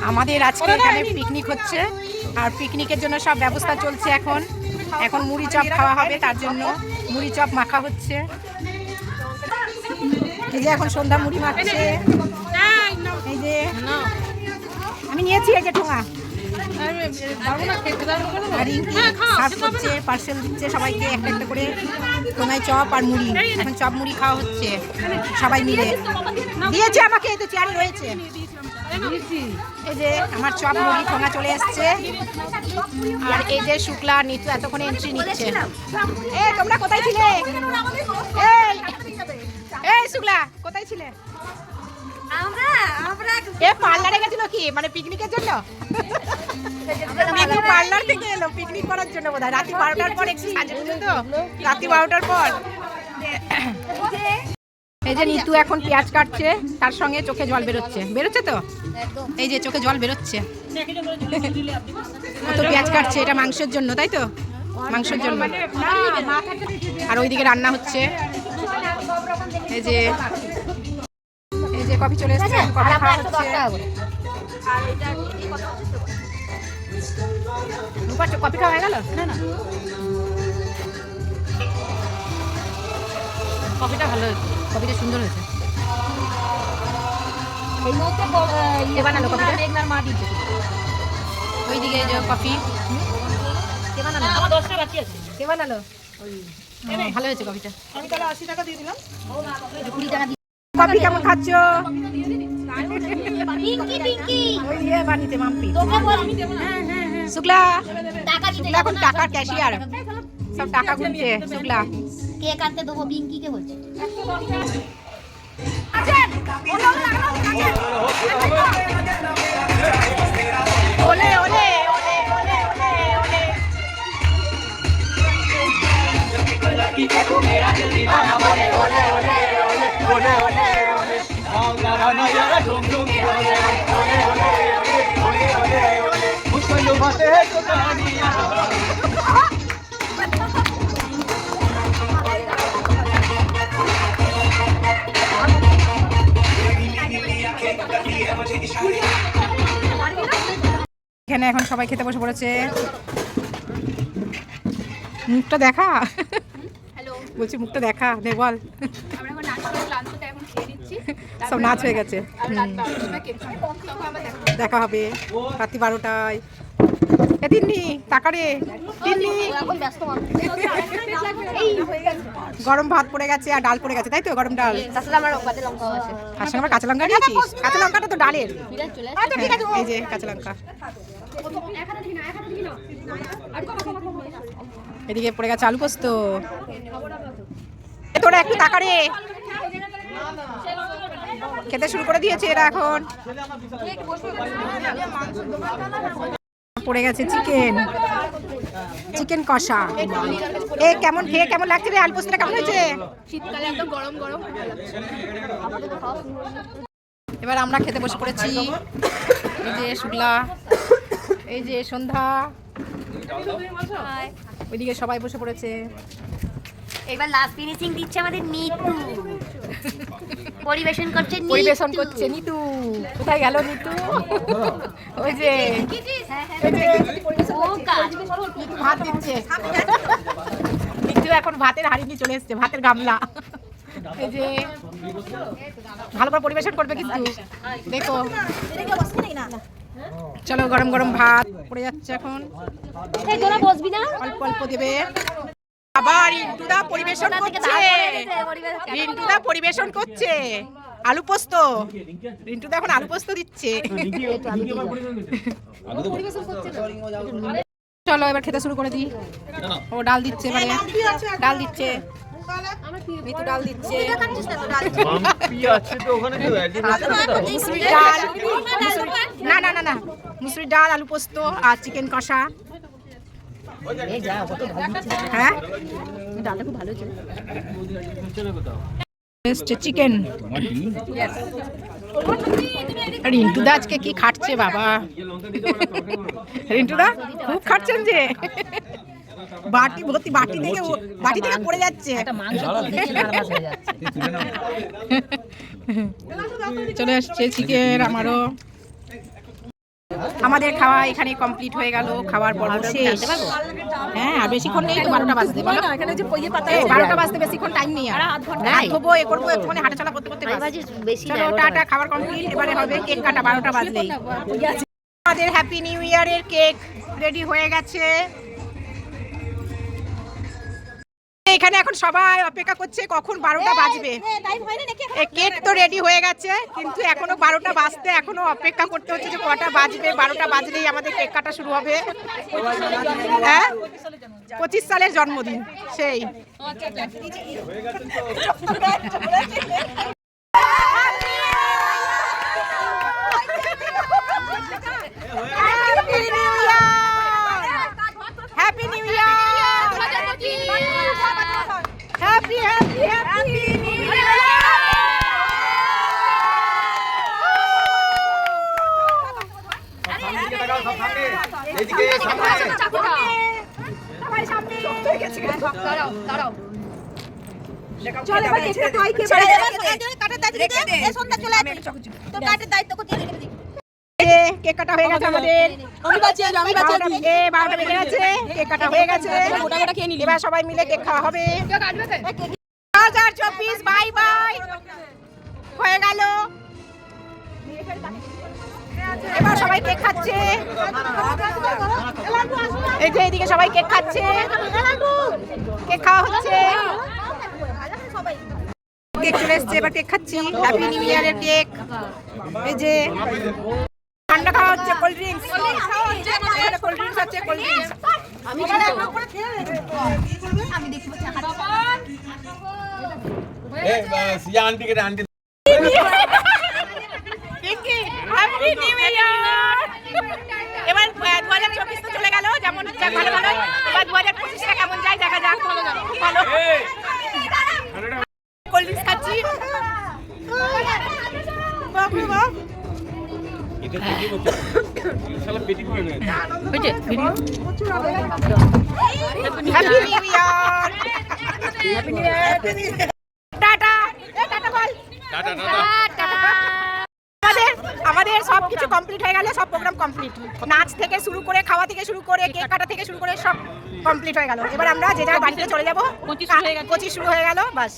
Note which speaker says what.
Speaker 1: আমাদের আজকে এখানে পিকনিক হচ্ছে আর পিকনিকের জন্য সব ব্যবস্থা চলছে। এখন মুড়ি চপ খাওয়া হবে, তার জন্য মুড়ি চপ মাখা হচ্ছে। এই যে এখন সন্ধ্যা মুড়ি মাখছে। এই যে আমি নিয়েছি, এই যে ঠোঙা করছে, পার্সেল দিচ্ছে সবাইকে একটা একটা করে ঠোঙায় চপ আর মুড়ি। এখন চপ মুড়ি খাওয়া হচ্ছে সবাই মিলে। দিয়েছে আমাকে, এই তো চেয়ারে রয়েছে। এই যে আমার চপ মুড়ি ঠোঙা চলে এসছে। আর এই যে শুক্লা নিতু এতক্ষণে এন্ট্রি নিচ্ছে। এই তোমরা কোথায় ছিলে? এই শুক্লা কোথায় ছিলে? পার্লারে গেছিল কি, মানে পিকনিকের জন্য? পার্লার থেকে এলো পিকনিক করার জন্য বোধহয়। রাত্রি 12টার পর একটু সাজেছে তো, রাত্রি 12টার পর। এই যে নিতু এখন পেঁয়াজ কাটছে, তার সঙ্গে চোখে জল বেরোচ্ছে তো, এই যে চোখে জল বেরোচ্ছে। তো পেঁয়াজ কাটছে, এটা মাংসের জন্য, তাই তো? মাংসের জন্য। আর ওইদিকে রান্না হচ্ছে। এই যে কফি চলে এসছে, কফি খাওয়া হচ্ছে। কফি খাওয়া হয়ে গেল? কফিটা ভালো হয়েছে, কফিটা সুন্দর হয়েছে। বানালো কফিটা, ওইদিকে যে কফি কে বানালো? কে বানালো? ভালো হয়েছে কফিটা। আমি তাহলে 80 টাকা দিয়ে দিলাম। 20 টাকা। কফি কেমন খাচ্ছ? শুক্লা এখন টাকার ক্যাশিয়ার, সব টাকা গুনছে শুক্লা।
Speaker 2: কে কাটতে দেবো? পিঙ্কিকে বলছে।
Speaker 1: ওলে ওলে এখানে এখন সবাই খেতে বসে পড়েছে। মুখটা দেখা, বলছি মুখটা দেখা দে, বল। সব নাচ হয়ে গেছে, দেখা হবে রাত্রি 12টায়। তিন্নি টাকারে, তিন্নি গরম ভাত পড়ে গেছে আর ডাল পড়ে গেছে, তাই তো? গরম ডাল, তার সঙ্গে আমার কাঁচা লঙ্কা দিয়েছিস। কাঁচা লঙ্কাটা তো ডালের। এই যে কাঁচা লঙ্কা। এদিকে পড়ে গেছে আলু পোস্ত। তোরা একটু তাকারে, খেতে শুরু করে দিয়েছে এরা। এখন পড়ে গেছে চিকেন কষা। কেমন খেয়ে কেমন লাগছে রে? আলু পোস্তটা কেমন হয়েছে? শীতকালে একদম গরম গরম। এবার আমরা খেতে বসে পড়েছি। এই যে শুক্লা, এই যে সন্ধ্যা, ওইদিকে সবাই বসে পড়েছে।
Speaker 2: এবার লাস্ট ফিনিশিং দিচ্ছে আমাদের নিতু। পরিবেশন করছে
Speaker 1: নিতু। কোথায় গেল নিতু? ওই যে ভাত দিচ্ছে। নিতু এখন ভাতের হাঁড়ি নিয়ে চলে এসছে, ভাতের গামলা। এই যে ভালো করে পরিবেশন করবে কিন্তু, দেখো। চলো, গরম গরম ভাত পড়ে যাচ্ছে এখন। অল্প অল্প দেবে। আবার রিন্টুদা পরিবেশন করছে আলু পোস্ত। রিন্টুদা এখন আলু পোস্ত দিচ্ছে। চলো এবার খেতে শুরু করে দিই। ও ডাল দিচ্ছে, এবারে ডাল দিচ্ছে। মিতু ডাল দিচ্ছে। না মুসুরির ডাল, আলু পোস্ত আর চিকেন কষা। হ্যাঁ, ডালটা খুব ভালো হয়েছে। চিকেন। রিন্টুদা আজকে কি খাটছে বাবা। রিন্টুদা খুব খাটছেন যে, বাটি ভর্তি, বাটি থেকে পড়ে যাচ্ছে। চলে আসছে চিকেন আমারও। আমাদের খাওয়া এখানে কমপ্লিট হয়ে গেল, খাওয়ার পর শেষ। হ্যাঁ, আর বেশিক্ষণ নেই তো, 12টা বাজতে বলো। 12টা বাজতে বেশিক্ষণ টাইম নেই, আর হাত ধোবো, এ করবো, একটুখানি হাঁটাচলা করতে করতে বাস। চলো টাটা, খাবার কমপ্লিট, এবারে হবে কেক কাটা 12টা বাজলেই। আমাদের হ্যাপি নিউ ইয়ারের কেক রেডি হয়ে গেছে। এখানে এখন সবাই অপেক্ষা করছে কখন 12টা বাজবে। কেক তো রেডি হয়ে গেছে, কিন্তু এখনো 12টা বাজতে এখনো অপেক্ষা করতে হচ্ছে যে কটা বাজবে। 12টা বাজলেই আমাদের কেক কাটা শুরু হবে। হ্যাঁ, 25 সালের জন্মদিন সেই। Happy new year, happy happy happy new ইয়ার।
Speaker 3: এদিকে সামনে
Speaker 1: সবাই সামনে হয়ে গেছে। দাঁড়াও
Speaker 4: চল এবার কেকটা খাই, কে
Speaker 1: ছেড়ে
Speaker 4: বলে
Speaker 1: কাটার দায়িত্ব দে।
Speaker 4: এ সন্ধ্যা চলে আসবে তো কাটের দায়িত্ব কোথায় রেখে দিই।
Speaker 1: কেক কাটা হয়ে গেছে আমাদের।
Speaker 4: আমি বাঁচিয়ে আমি বাঁচিয়ে
Speaker 1: 12টা বেজে গেছে, কেক কাটা হয়ে গেছে।
Speaker 4: গোটা গোটা খেয়ে নিলি।
Speaker 1: এবার সবাই মিলে কেক খাওয়া হবে। 2024 বাই বাই হয়ে গেল। এবার সবাই কেক খাচ্ছে। এই যে এইদিকে সবাই কেক খাচ্ছে, কেক খাওয়া হচ্ছে। কেক চলে এসছে, এবার কেক খাচ্ছি। হ্যাপি নিউ ইয়ারের কেক। এই যে ঠান্ডা খাওয়া হচ্ছে, কোল্ড ড্রিঙ্কস। কোল্ড ড্রিঙ্কস হচ্ছে, কোল্ড ড্রিঙ্কস।
Speaker 3: সিয়া আন্টি কে আন্টি
Speaker 1: হ্যাপি নিউ ইয়ার। এবার 2024 তো চলে গেল, যেমন ভালো ভালো। এবার 2025 কেমন যায় দেখা যাক। ভালো কোল্ড ড্রিঙ্কস খাচ্ছি। বাপ রে বাপ,
Speaker 3: এটা কি বলছো শালা পেটি করে নে
Speaker 1: হয়েছে video. Happy new year, happy new year. Tata, tata বল।
Speaker 3: Tata tata.
Speaker 1: আমাদের সব কিছু কমপ্লিট হয়ে গেল, সব প্রোগ্রাম কমপ্লিট। নাচ থেকে শুরু করে, খাওয়া থেকে শুরু করে, কেক কাটা থেকে শুরু করে সব কমপ্লিট হয়ে গেল। এবার আমরা যে যার বাড়িতে চলে যাবো। 25 শুরু হয়ে গেল, বাস।